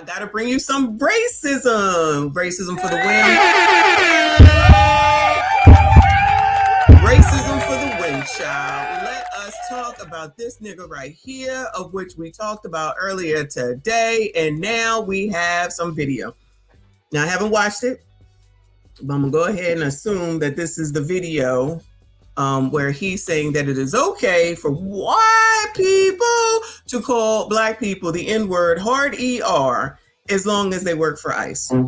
I gotta bring you some racism. Racism for the win. Racism for the win, child. Let us talk about this nigga right here, of which we talked about earlier today, and now we have some video. Now, I haven't watched it, but I'm gonna go ahead and assume that this is the video where he's saying that it is okay for white people to call black people the N-word, hard ER, as long as they work for ICE. Shout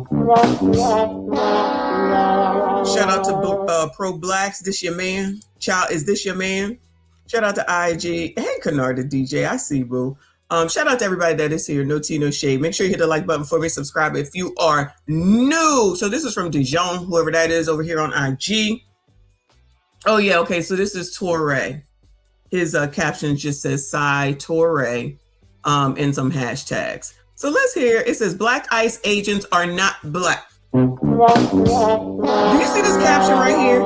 out to pro-blacks. This your man? Child, is this your man? Shout out to IG. Hey, Kennard, the DJ. I see, boo. Shout out to everybody that is here. No tea, no shade. Make sure you hit the like button for me. Subscribe if you are new. So this is from Dijon, whoever that is over here on IG. Oh, yeah. Okay. So this is Toure. His caption just says Psy Toure and some hashtags. So let's hear. It says black ICE agents are not black. Do you see this caption right here?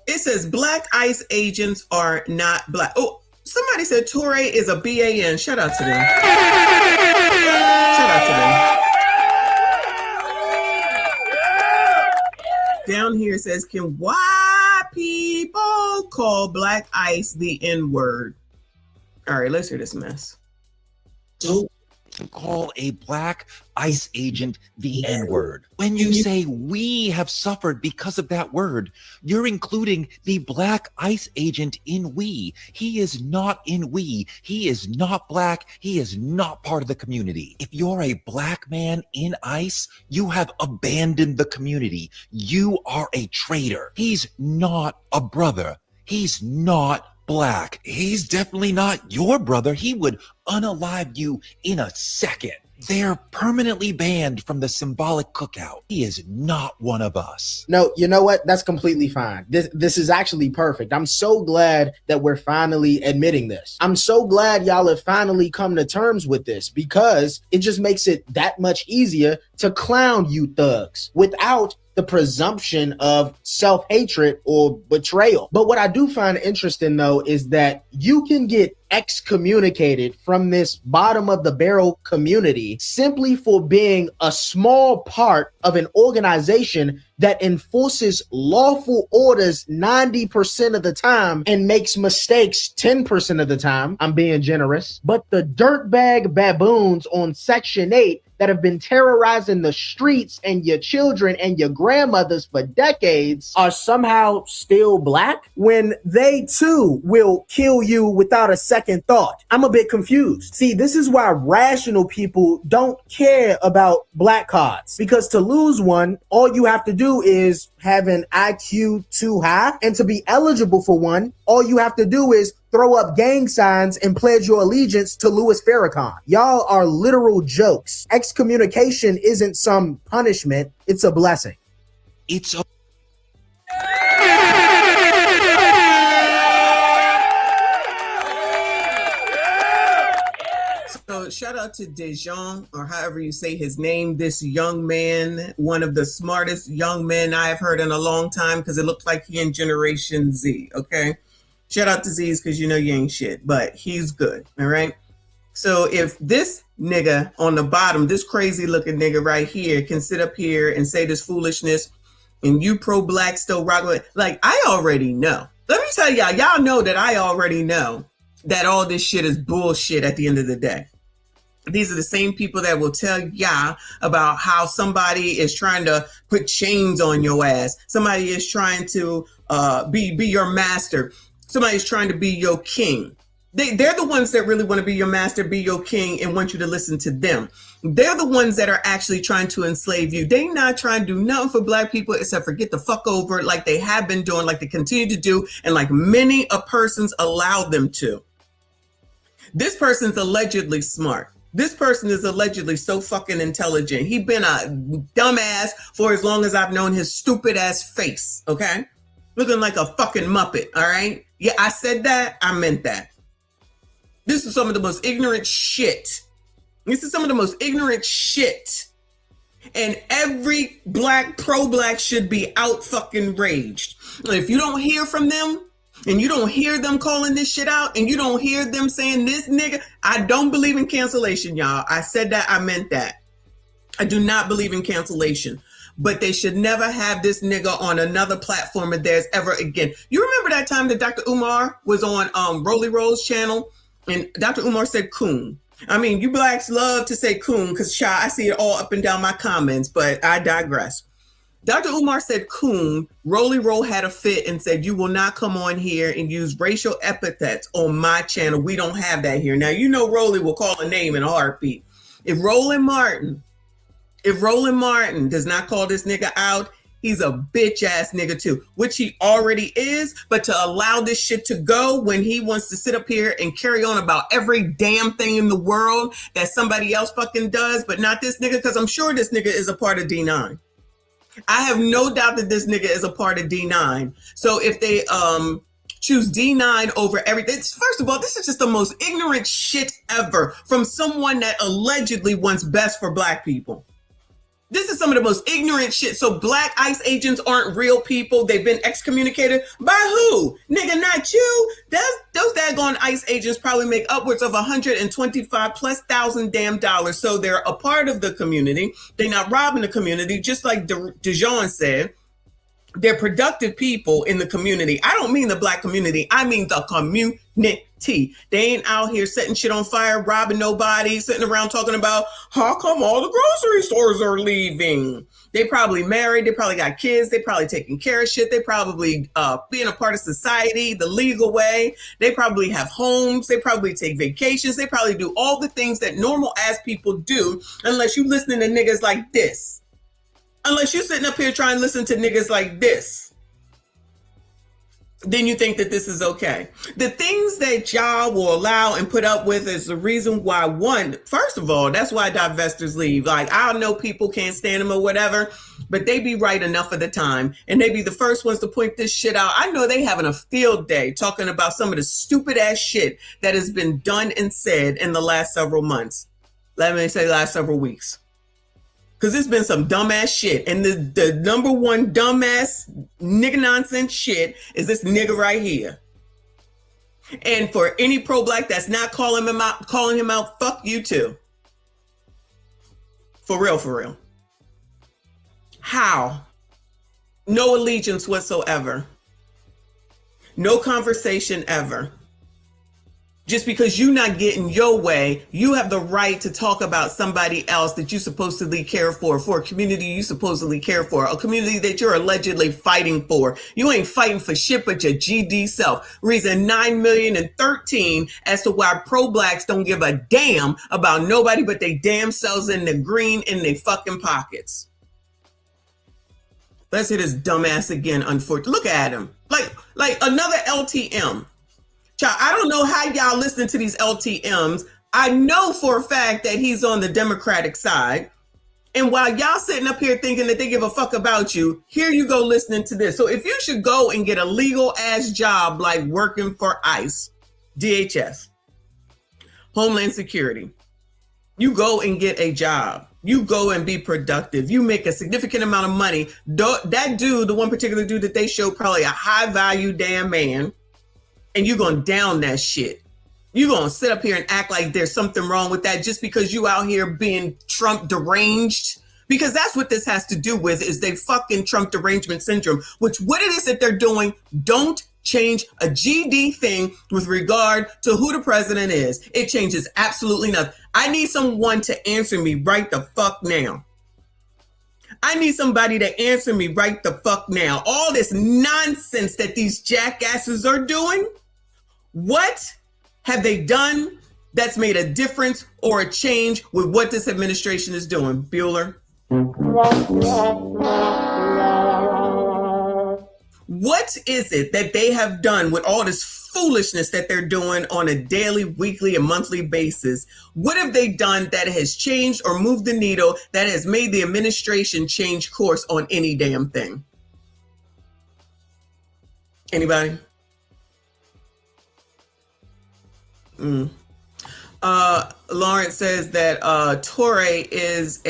It says black ICE agents are not black. Oh, somebody said Toure is a BAN. Shout out to them. Shout out to them. Down here it says, can white people call black ICE the N-word? All right, let's hear this mess. To call a black ICE agent the N-word. When you say we have suffered because of that word, you're including the black ICE agent in we. He is not in we. He is not black. He is not part of the community. If you're a black man in ICE, you have abandoned the community. You are a traitor. He's not a brother. He's not black. He's definitely not your brother. He would unalive you in a second. They're permanently banned from the symbolic cookout. He is not one of us. No, you know what? That's completely fine. This is actually perfect. I'm so glad that we're finally admitting this. I'm so glad y'all have finally come to terms with this, because it just makes it that much easier to clown you thugs without the presumption of self-hatred or betrayal. But what I do find interesting, though, is that you can get excommunicated from this bottom of the barrel community simply for being a small part of an organization that enforces lawful orders 90% of the time and makes mistakes 10% of the time. I'm being generous. But the dirtbag baboons on Section 8 that have been terrorizing the streets and your children and your grandmothers for decades are somehow still black, when they too will kill you without a second thought. I'm a bit confused. See, this is why rational people don't care about black cards, because to lose one, all you have to do is have an IQ too high, and to be eligible for one, all you have to do is throw up gang signs and pledge your allegiance to Louis Farrakhan. Y'all are literal jokes. Excommunication isn't some punishment, it's a blessing. It's a So shout out to Dijon, or however you say his name, this young man, one of the smartest young men I have heard in a long time, because it looks like he in Generation Z, okay? Shout out to Z's, because you know you ain't shit, but he's good, all right? So if this nigga on the bottom, this crazy looking nigga right here, can sit up here and say this foolishness, and you pro-black still rock with, like, I already know. Let me tell y'all, y'all know that I already know that all this shit is bullshit at the end of the day. These are the same people that will tell y'all about how somebody is trying to put chains on your ass. Somebody is trying to be your master. Somebody's trying to be your king. They're the ones that really want to be your master, be your king, and want you to listen to them. They're the ones that are actually trying to enslave you. They not trying to do nothing for black people except for get the fuck over it, like they have been doing, like they continue to do, and like many a persons allow them to. This person's allegedly smart. This person is allegedly so fucking intelligent. He been a dumbass for as long as I've known his stupid ass face, okay? Looking like a fucking Muppet, all right? Yeah, I said that, I meant that. This is some of the most ignorant shit. This is some of the most ignorant shit. And every black, pro-black should be out fucking raged. If you don't hear from them, and you don't hear them calling this shit out, and you don't hear them saying this nigga, I don't believe in cancellation, y'all. I said that, I meant that. I do not believe in cancellation, but they should never have this nigga on another platform of theirs ever again. You remember that time that Dr. Umar was on Rolly Roll's channel and Dr. Umar said coon. I mean, you blacks love to say coon because I see it all up and down my comments, but I digress. Dr. Umar said coon. Rolly Roll had a fit and said, you will not come on here and use racial epithets on my channel. We don't have that here. Now, you know Rolly will call a name in a heartbeat. If Roland Martin does not call this nigga out, he's a bitch ass nigga too, which he already is. But to allow this shit to go when he wants to sit up here and carry on about every damn thing in the world that somebody else fucking does, but not this nigga, because I'm sure this nigga is a part of D9. I have no doubt that this nigga is a part of D9. So if they choose D9 over everything, first of all, this is just the most ignorant shit ever from someone that allegedly wants best for black people. This is some of the most ignorant shit. So black ICE agents aren't real people. They've been excommunicated by who? Nigga, not you. Those daggone ICE agents probably make upwards of 125 plus thousand damn dollars. So they're a part of the community. They're not robbing the community, just like Dijon said. They're productive people in the community. I don't mean the black community. I mean the community. They ain't out here setting shit on fire, robbing nobody, sitting around talking about how come all the grocery stores are leaving. They probably married. They probably got kids. They probably taking care of shit. They probably being a part of society the legal way. They probably have homes. They probably take vacations. They probably do all the things that normal ass people do, unless you listening to niggas like this. Unless you're sitting up here trying to listen to niggas like this, then you think that this is okay. The things that y'all will allow and put up with is the reason why, one, first of all, that's why divestors leave. Like, I know people can't stand them or whatever, but they be right enough of the time. And they be the first ones to point this shit out. I know they having a field day talking about some of the stupid ass shit that has been done and said in the last several months. Let me say last several weeks. Because there's been some dumbass shit. And the number one dumbass nigga nonsense shit is this nigga right here. And for any pro-black that's not calling him out, fuck you too. For real, for real. How? No allegiance whatsoever. No conversation ever. Just because you're not getting your way, you have the right to talk about somebody else that you supposedly care for a community you supposedly care for, a community that you're allegedly fighting for. You ain't fighting for shit but your GD self. Reason 9,013,000 as to why pro-blacks don't give a damn about nobody but they damn selves in the green in their fucking pockets. Let's hit his dumbass again, unfortunately. Look at him. Like another LTM. I don't know how y'all listen to these LTMs. I know for a fact that he's on the Democratic side. And while y'all sitting up here thinking that they give a fuck about you, here you go listening to this. So if you should go and get a legal ass job like working for ICE, DHS, Homeland Security, you go and get a job. You go and be productive. You make a significant amount of money. That dude, the one particular dude that they showed, probably a high value damn man. And you're going to down that shit. You're going to sit up here and act like there's something wrong with that just because you out here being Trump deranged. Because that's what this has to do with is they fucking Trump derangement syndrome, which what it is that they're doing, don't change a GD thing with regard to who the president is. It changes absolutely nothing. I need someone to answer me right the fuck now. I need somebody to answer me right the fuck now. All this nonsense that these jackasses are doing, what have they done that's made a difference or a change with what this administration is doing? Bueller? What is it that they have done with all this foolishness that they're doing on a daily, weekly, and monthly basis? What have they done that has changed or moved the needle that has made the administration change course on any damn thing? Anybody? Lawrence says that Toure is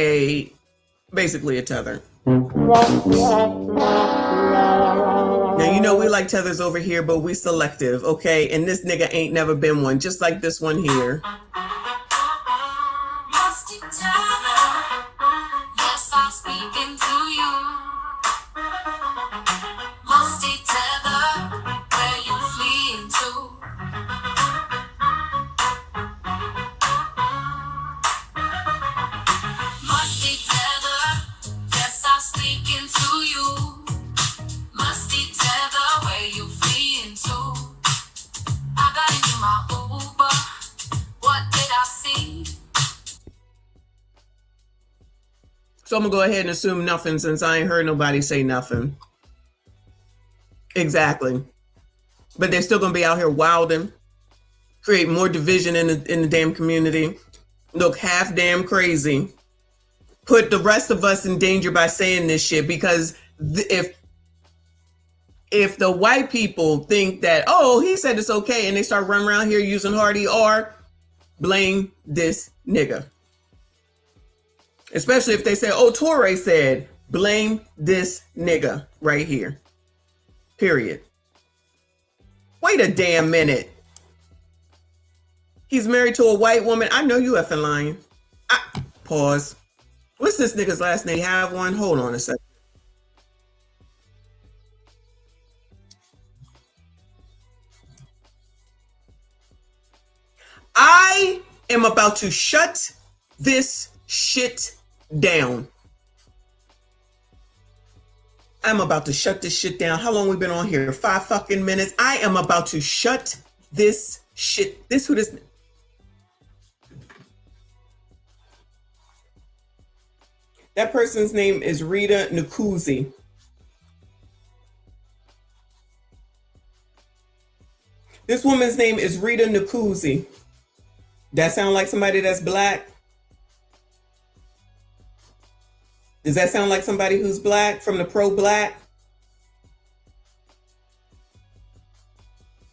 basically a tether. Now, you know, we like tethers over here, but we selective, okay? And this nigga ain't never been one, just like this one here. So I'm gonna go ahead and assume nothing since I ain't heard nobody say nothing. Exactly. But they're still gonna be out here wilding, create more division in the damn community, look half damn crazy, put the rest of us in danger by saying this shit. Because if the white people think that, oh, he said it's okay, and they start running around here using hard ER, blame this nigga. Especially if they say, oh, Toure said, blame this nigga right here. Period. Wait a damn minute. He's married to a white woman. I know you effing lying. Pause. What's this nigga's last name? Have one? Hold on a second. I am about to shut this shit down. I'm about to shut this shit down. How long we been on here? 5 fucking minutes. I am about to shut this shit. That person's name is Rita Nkuzi. This woman's name is Rita Nkuzi. That sound like somebody that's black? Does that sound like somebody who's black from the pro-black?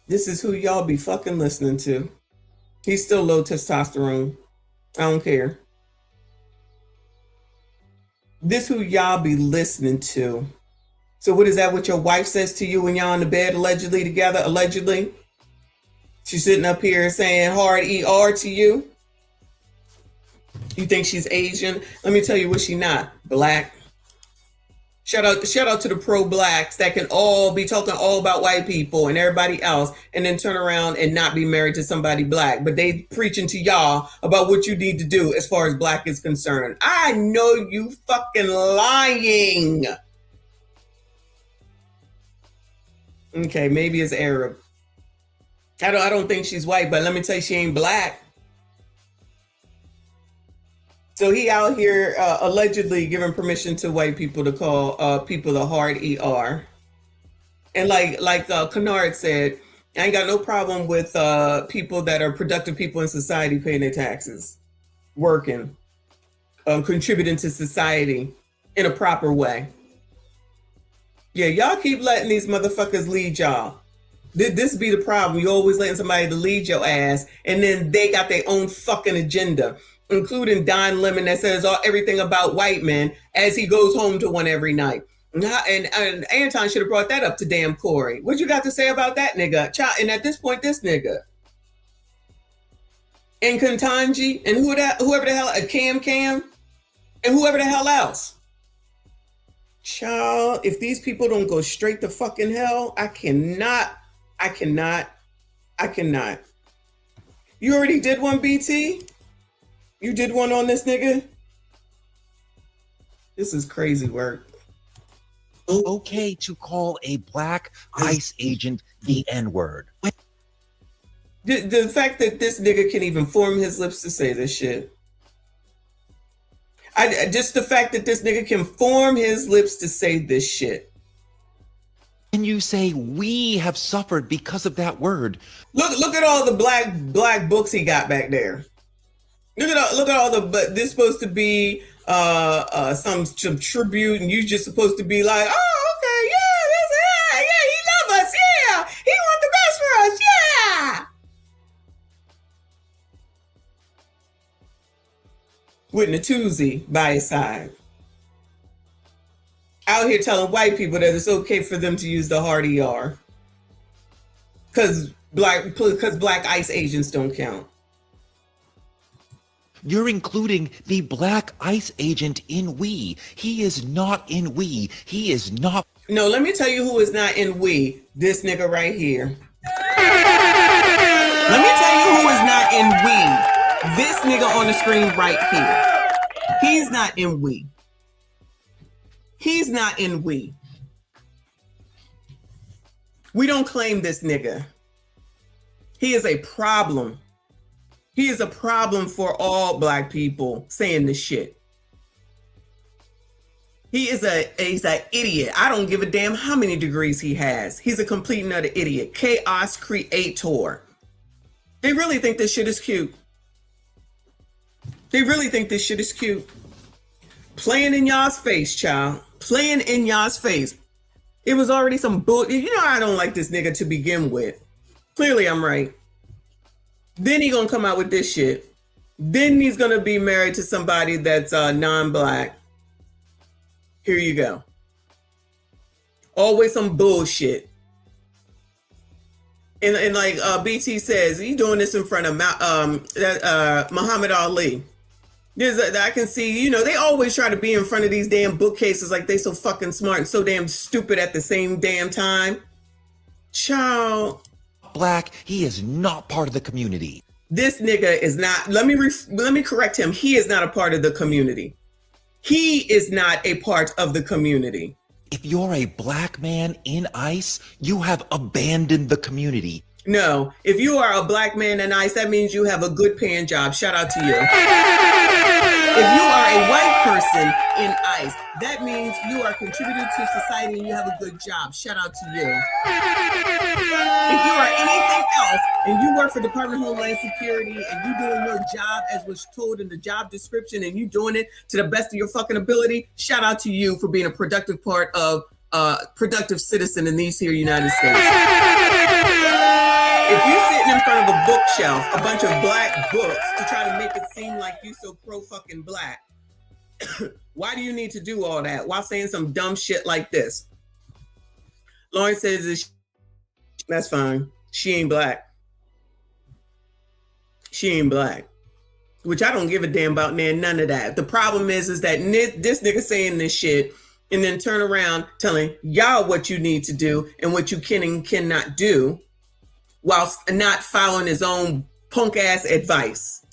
This is who y'all be fucking listening to. He's still low testosterone. I don't care. This who y'all be listening to. So what is that what your wife says to you when y'all in the bed allegedly together? Allegedly? She's sitting up here saying hard ER to you? You think she's Asian? Let me tell you what she not. Black. Shout out to the pro-blacks that can all be talking all about white people and everybody else and then turn around and not be married to somebody black. But they preaching to y'all about what you need to do as far as black is concerned. I know you fucking lying. Okay, maybe it's Arab. I don't think she's white, but let me tell you, she ain't black. So he out here allegedly giving permission to white people to call people the hard ER. And like Kennard said, I ain't got no problem with people that are productive people in society paying their taxes, working, contributing to society in a proper way. Yeah, y'all keep letting these motherfuckers lead y'all. This be the problem. You always letting somebody to lead your ass, and then they got their own fucking agenda, including Don Lemon that says everything about white men as he goes home to one every night. And Anton should have brought that up to damn Corey. What you got to say about that nigga? And at this point, this nigga. And Kantanji, and whoever the hell, Cam, and whoever the hell else. Child, if these people don't go straight to fucking hell, I cannot. You already did one, BT? You did one on this nigga? This is crazy work. Okay to call a black ICE agent the N-word. The fact that this nigga can even form his lips to say this shit. Just the fact that this nigga can form his lips to say this shit. And you say we have suffered because of that word. Look at all the black books he got back there. Look at all the, but this supposed to be some tribute, and you just supposed to be like, oh, okay, yeah, he love us, yeah, he want the best for us, yeah. With Natuzi by his side. Out here telling white people that it's okay for them to use the hard ER. Because black ICE agents don't count. You're including the black ICE agent in we. He is not in we. He is not. No, let me tell you who is not in we. This nigga right here. Let me tell you who is not in we. This nigga on the screen right here. He's not in we. He's not in we. We don't claim this nigga. He is a problem. He is a problem for all black people saying this shit. He's an idiot. I don't give a damn how many degrees he has. He's a complete and utter idiot. Chaos creator. They really think this shit is cute. They really think this shit is cute. Playing in y'all's face, child. Playing in y'all's face. It was already some bull. You know I don't like this nigga to begin with. Clearly I'm right. Then he gonna come out with this shit. Then he's gonna be married to somebody that's non-black. Here you go. Always some bullshit. And like BT says, he's doing this in front of Muhammad Ali. I can see, you know, they always try to be in front of these damn bookcases like they so fucking smart and so damn stupid at the same damn time. Child. Black, he is not part of the community. This nigga is not, let me correct him. He is not a part of the community. He is not a part of the community. If you're a black man in ICE, you have abandoned the community. No, if you are a black man in ICE, that means you have a good paying job. Shout out to you. If you are a white person in ICE, that means you are contributing to society and you have a good job. Shout out to you. If you are anything else and you work for Department of Homeland Security and you doing your job as was told in the job description and you doing it to the best of your fucking ability, shout out to you for being a productive part of productive citizen in these here United States. If you're sitting in front of a bookshelf, a bunch of black books to try to make it seem like you so pro fucking black, why do you need to do all that while saying some dumb shit like this? Lauren says, that's fine. She ain't black. She ain't black. Which I don't give a damn about, man, none of that. The problem is that this nigga saying this shit and then turn around telling y'all what you need to do and what you can and cannot do, whilst not following his own punk ass advice.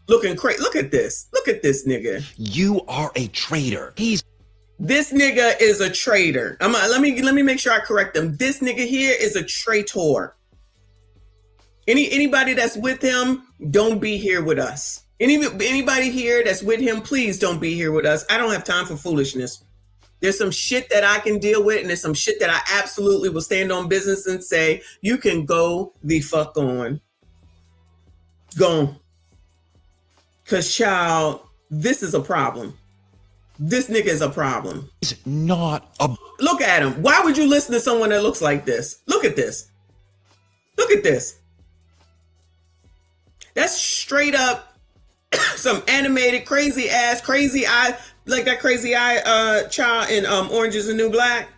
Looking crazy. Look at this. Look at this nigga. You are a traitor. This nigga is a traitor. Let me make sure I correct him. This nigga here is a traitor. Anybody that's with him, don't be here with us. Anybody here that's with him, please don't be here with us. I don't have time for foolishness. There's some shit that I can deal with, and there's some shit that I absolutely will stand on business and say, you can go the fuck on. Go on. Because, child, this is a problem. This nigga is a problem. He's not a... Look at him. Why would you listen to someone that looks like this? Look at this. Look at this. That's straight up some animated, crazy eye, like that crazy eye child in Orange is the New Black.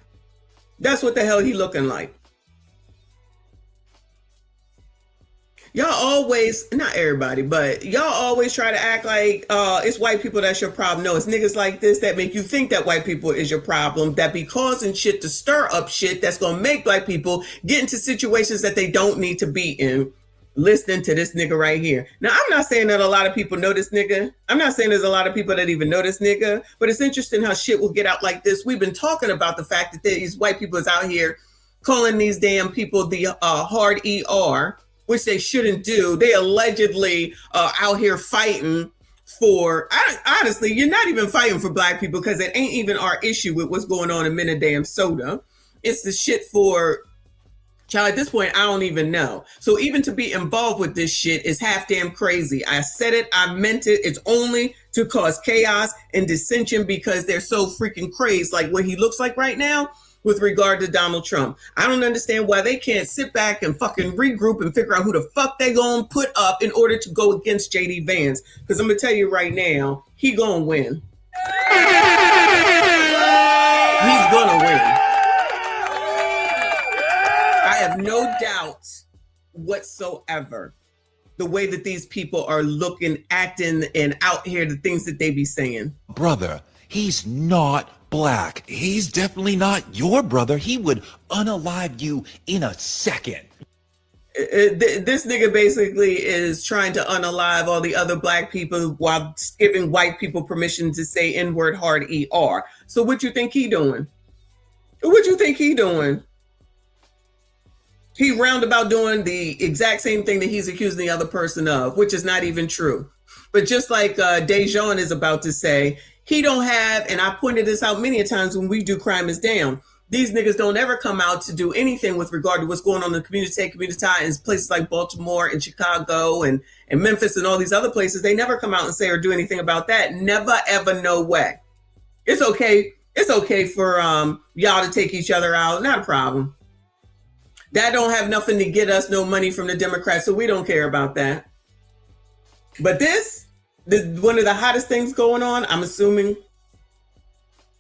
That's what the hell he looking like. Y'all always, not everybody, but y'all always try to act like it's white people that's your problem. No, it's niggas like this that make you think that white people is your problem, that be causing shit to stir up shit that's gonna make black people get into situations that they don't need to be in. Listening to this nigga right here. Now, I'm not saying that a lot of people know this nigga. I'm not saying there's a lot of people that even know this nigga, but it's interesting how shit will get out like this. We've been talking about the fact that these white people is out here calling these damn people the hard ER, which they shouldn't do. They allegedly out here fighting for, honestly, you're not even fighting for black people because it ain't even our issue with what's going on in Minnesota. It's the shit for, child, at this point, I don't even know. So even to be involved with this shit is half damn crazy. I said it, I meant it. It's only to cause chaos and dissension because they're so freaking crazed like what he looks like right now with regard to Donald Trump. I don't understand why they can't sit back and fucking regroup and figure out who the fuck they gonna put up in order to go against JD Vance. Because I'm gonna tell you right now, he gonna win. He's gonna win. I have no doubt whatsoever the way that these people are looking, acting, and out here, the things that they be saying. Brother, he's not black. He's definitely not your brother. He would unalive you in a second. This nigga basically is trying to unalive all the other black people while giving white people permission to say N-word hard ER. So what you think he doing? What you think he doing? He roundabout doing the exact same thing that he's accusing the other person of, which is not even true. But just like DeJean is about to say, He don't have, and I pointed this out many times when we do Crime is Down. These niggas don't ever come out to do anything with regard to what's going on in the community in places like Baltimore and Chicago and Memphis and all these other places. They never come out and say or do anything about that. Never, ever, no way. It's okay. It's okay for y'all to take each other out. Not a problem. That don't have nothing to get us no money from the Democrats, so we don't care about that. But this, one of the hottest things going on, I'm assuming,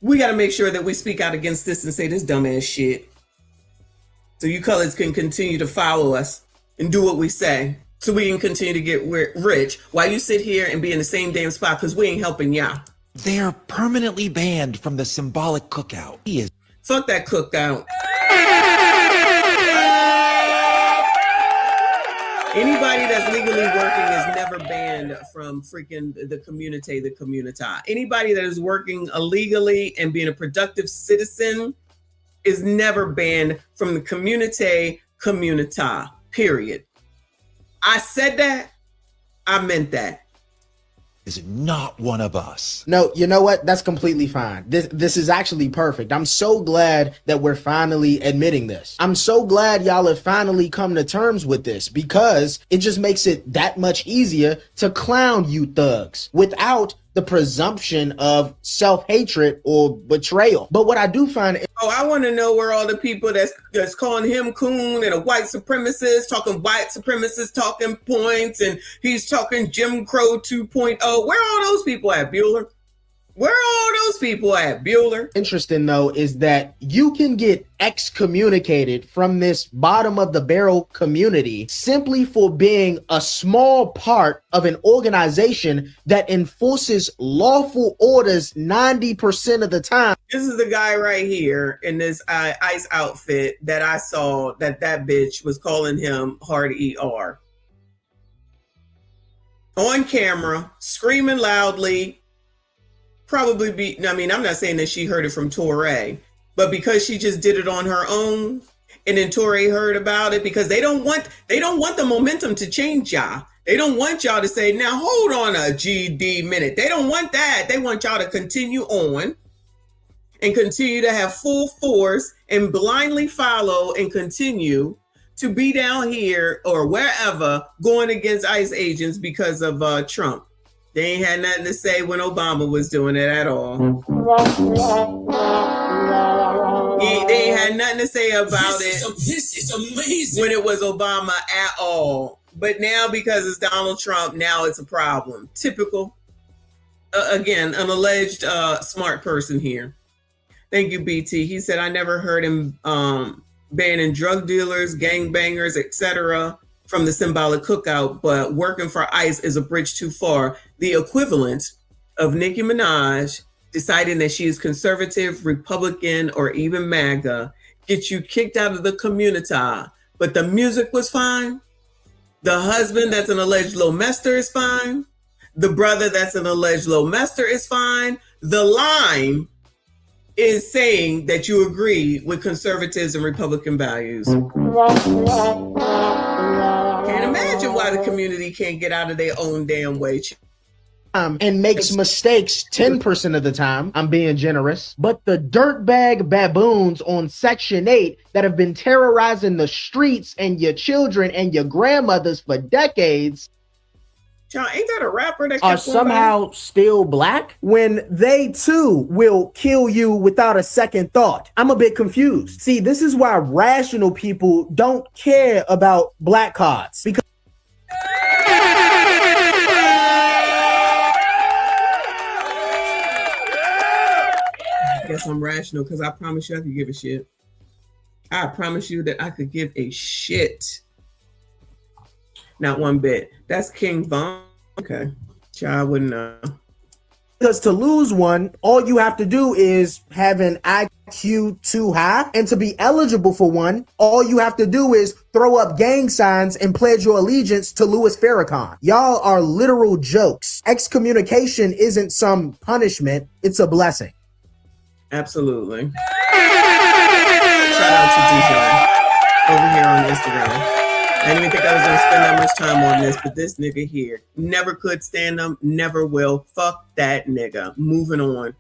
we got to make sure that we speak out against this and say this dumbass shit. So you colors can continue to follow us and do what we say so we can continue to get rich while you sit here and be in the same damn spot because we ain't helping y'all. They're permanently banned from the symbolic cookout. He is. Fuck that cookout. Anybody that's legally working is never banned from freaking the community. Anybody that is working illegally and being a productive citizen is never banned from the community, period. I said that. I meant that. Is not one of us. No, you know what? That's completely fine. This is actually perfect. I'm so glad that we're finally admitting this. I'm so glad y'all have finally come to terms with this because it just makes it that much easier to clown you thugs without the presumption of self-hatred or betrayal. But what I do find... I want to know where all the people that's calling him coon and a white supremacist, talking points, and he's talking Jim Crow 2.0. Where are all those people at, Bueller? Where are all those people at, Bueller? Interesting, though, is that you can get excommunicated from this bottom of the barrel community simply for being a small part of an organization that enforces lawful orders 90% of the time. This is the guy right here in this ICE outfit that I saw that bitch was calling him hard ER. On camera, screaming loudly. I'm not saying that she heard it from Toure, but because she just did it on her own, and then Toure heard about it, because they don't want the momentum to change y'all. They don't want y'all to say, now hold on a GD minute. They don't want that. They want y'all to continue on and continue to have full force and blindly follow and continue to be down here or wherever going against ICE agents because of Trump. They ain't had nothing to say when Obama was doing it at all. They ain't had nothing to say about This is amazing. when it was Obama at all. But now because it's Donald Trump, now it's a problem. Typical. Again, an alleged smart person here. Thank you, BT. He said, I never heard him banning drug dealers, gangbangers, etc. from the symbolic cookout, but working for ICE is a bridge too far. The equivalent of Nicki Minaj deciding that she is conservative, Republican, or even MAGA gets you kicked out of the community. But the music was fine. The husband that's an alleged low mester is fine. The brother that's an alleged low mester is fine. The line is saying that you agree with conservatives and Republican values. Can't imagine why the community can't get out of their own damn way. And makes mistakes 10% of the time. I'm being generous. But the dirtbag baboons on Section 8 that have been terrorizing the streets and your children and your grandmothers for decades John, ain't that a rapper that are somehow still black when they too will kill you without a second thought. I'm a bit confused. See, this is why rational people don't care about black cards, because I guess I'm rational because I promise you I could give a shit. I promise you that I could give a shit. Not one bit. That's King Von. Okay. I wouldn't know. Because to lose one, all you have to do is have an IQ too high. And to be eligible for one, all you have to do is throw up gang signs and pledge your allegiance to Louis Farrakhan. Y'all are literal jokes. Excommunication isn't some punishment. It's a blessing. Absolutely. Shout out to DJ over here on Instagram. I didn't even think I was gonna spend that much time on this, but this nigga here never could stand him, never will. Fuck that nigga. Moving on.